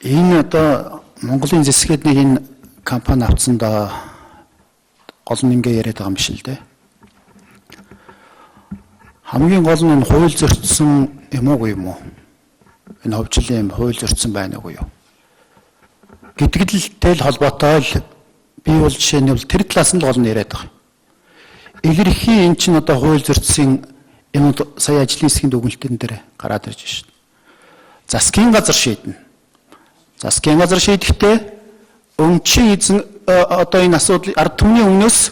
Энэ одоо Монголын засгээд нэг энэ компани авцсандаа гол нь ингээ яриад байгаа юм биш л дээ. Хамгийн гол нь хууль зөрчсөн юм уу юм уу? Энэ хөвчлэн хууль зөрчсөн байна уу юу? Гэдэгтэй л холбоотой л би бол жишээ нь тэр талаас нь л гол нь яриад байгаа. Илэрхий эн чинь одоо хууль зөрчсөн юм сая ажлын хэсгийн дүгнэлтэн дээр гараад ирж байна шүү дээ. Засгийн газар шийднэ. Засгийн газар шийдэхдээ өмчийн эзэн одоо энэ асуудлыг ард түмний өмнөөс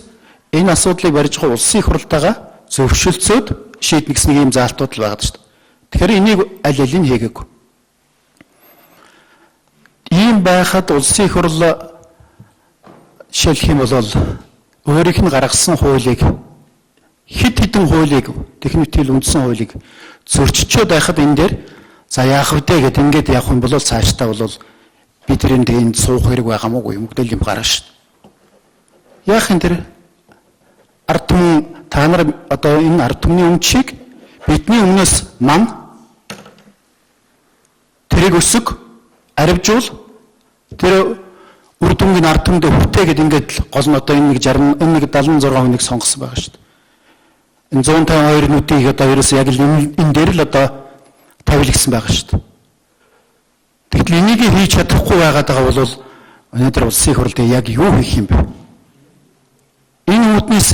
энэ асуудлыг барьж байгаа улсын их хурлтайгаа зөвшөлдсөд шийднэ гэсэн ийм заалтууд л байгаа шүү дээ. Тэгэхээр энийг аль алийг хийгээгүй. Ийм байхад улсын их хурл жишээлх юм бол өөрийнх нь гаргасан хуулийг хэд хэдэн хуулийг техникийн үндсэн хуулийг зөрчиж байхад энэ дээр за яах вэ гэд ингээд явах юм бол цаашдаа бол бид тэрийн энд суух хэрэг байгаа мó юм гэдэл юм гарна шүү дээ. Яах юм тэр ард түмэн та нар одоо энэ ард түмний өмчийг бидний өмнөөс ман тэрийг өсөг аривжуул тэр үр дүнгийн ард түмдээ хүртээ гэд ингээд гол нь одоо энэ нэг 60 энэ нэг 76 хүнийг сонгосон байгаа шүү дээ. Энэ 152 нүдийг одоо ерөөсөө яг л энэ дээр л одоо тавилгсан байгаа шүү дээ. Тэгтэл энийг хийж чадахгүй байгаад байгаа бол өнөөдөр улсын их хурлд яг юу хийх юм бэ? Энэ үүднээс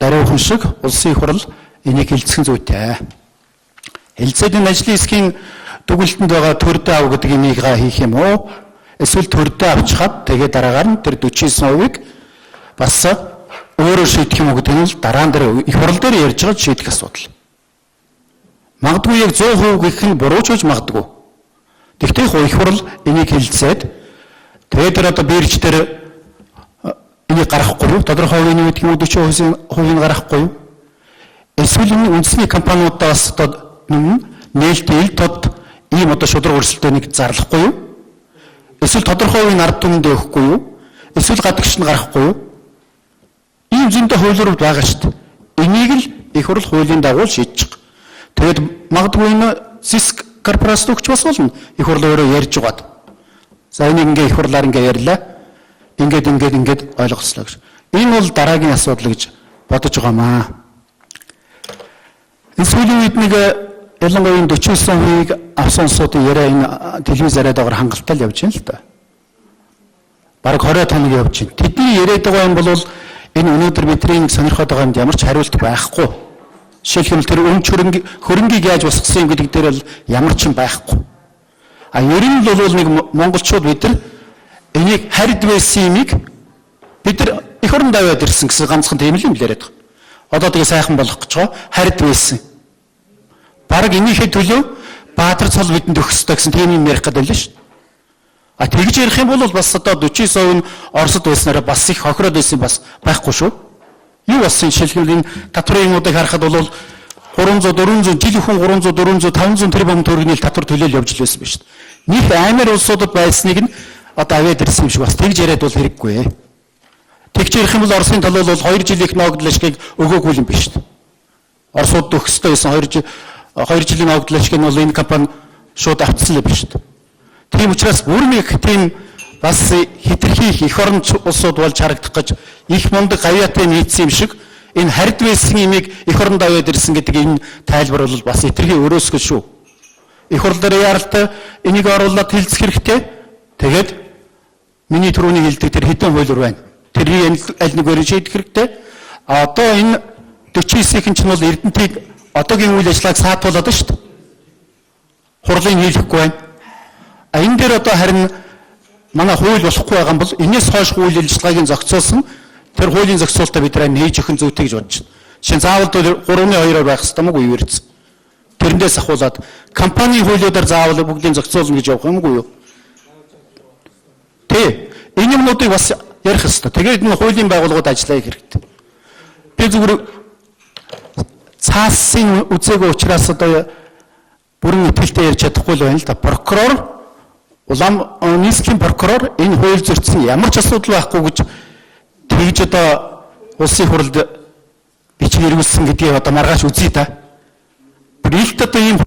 даруйхан шиг улсын их хурл энийг хилцэх зүйтэй. Хилцээд энэ ажлын хэсгийн дүгнэлтэнд байгаа төрдөө ав гэдэг энийг хийх юм уу? Эсвэл төрдөө авчихад тэгээд дараагаар нь тэр 49%-ыг бас өөрөөр шийдэх юм уу гэдэг нь л дараа нь дээр их хурл дээр ярьж байгаа шийдэх асуудал. Магадгүй яг 100% гэх нь буруу ч гэж магадгүй. Тэгвэл их хурл энийг хэлцээд тэгээд тэр одоо бирж дээр энийг гаргахгүй юу? Тодорхой хувийн нэг юм 40% гаргахгүй юу? Эсвэл энэ үндэсний компаниудаас одоо нээлттэй тод ийм одоо шудраг өрсөлдөөн нэг зарлахгүй юу? Эсвэл тодорхой хувийн ард түмэнд өгөхгүй юу? Эсвэл гадагш нь гаргахгүй юу? Ийм зөндөө хуулиуд байгаа шүү дээ. Энийг л их хурл хуулийн дагуу шийдчих. Тэгээд магадгүй энэ СИСК корпорац өгч бас болно. Их хурл өөрөө ярьж угаад. За энийг ингээ их хурлаар ингээ ярьлаа. Ингээд ойлгоцлоо гэж. Энэ бол дараагийн асуудал гэж бодож байгаамаа. Энэ сүүлийн үед нэг ялангуяа 49%-ийг авсан улсуудын яриа энэ телевиз яриадагаар хангалттай л явж байна л да. Бараг 20 тоног явж байна. Тэдний яриад байгаа юм бол энэ өнөөдөр бидний сонирхоод байгаа юмд ямар ч хариулт байхгүй. Жишээлбэл тэр өмч хөрөнгийг яаж босгосон юм гэдэг дээр бол ямар ч юм байхгүй. А ер нь бол нэг монголчууд бид нар энийг харид байсан юмыг бид нар их орон даваад ирсэн гэсэн ганцхан тийм л юм яриад байгаа. Одоо тэгээ сайхан болох гэж байгаа харид байсан. Бараг энийхээ төлөө Баатар цол бидэнд өгөх ёстой гэсэн тийм юм ярих гэдэг л шүү дээ. А тэгж ярих юм бол бас одоо 49% нь Оросд байснараа бас их хохироод байсан бас байхгүй шүү. Юу болсон жишээлбэл энэ татврынуудыг харахад бол 300 400 жилийнхэн 300 400 500 тэрбум төгрөгийн татвар төлөөл явж л байсан ба шүү дээ. Них амар улсуудад байсныг нь одоо аваад ирсэн юм шиг бас тэгж яриад бол хэрэггүй. Тэгж ярих юм бол Оросын тал бол 2 жилийнх ногдлошгийг өгөөгүй юм биш шүү дээ. Оросууд өгөх ёстой байсан 2 жилийн ногдлошгийг бол энэ компани шууд авцсан л биш шүү дээ. Тийм учраас бүр нэг тийм бас хитрхи их орон улсууд болж харагдах гэж их мундаг гавьяатай нийцсэн юм шиг энэ харид байсан имийг их оронд аваад ирсэн гэдэг энэ тайлбар бол бас хитрхи өрөөсгөл шүү. Их орон дээр яаралтай энийг оруулаад хилцэх хэрэгтэй. Тэгээд миний түрүүний хэлдэг тэр хэдэн хуулиур байна. Тэрний аль нэгээр шийдэх хэрэгтэй. Одоо энэ 49-ийн чинь бол Эрдэнтийг одоогийн үйл ажиллагааг саатуулаад байна шүү дээ. Хурлын хийлэхгүй байна. А энэ дээр одоо харин манай хууль болохгүй байгаа бол энэс хойш хууль ажиллагаагийн зохицуулсан тэр хуулийн зохицуулалтаа бид нээж өгөх зүйтэй гэж бодож байна. Жишээ нь заавал 3-2-оор байх хэрэгтэй мó юу ирсэн. Тэрэндээс ахуулаад компани хуулиудаар заавал бүгдийг зохицуулна гэж явах юмгүй юу? Тэ. Энэ юмнуудыг бас ярих хэрэгтэй. Тэгээд энэ хуулийн байгууллагууд ажиллах хэрэгтэй. Би зүгээр цаасын үзээгүй учраас одоо бүрэн итгэлтэй ярьж чадахгүй л байна л да. Прокурор улам нийслэлийн прокурор энэ хууль зөрчсөн ямар ч асуудал байхгүй гэж тэгж одоо улсын хурлд бичиг ирүүлсэн гэдгийг одоо маргааш үзье та. Бүрэлд одоо ийм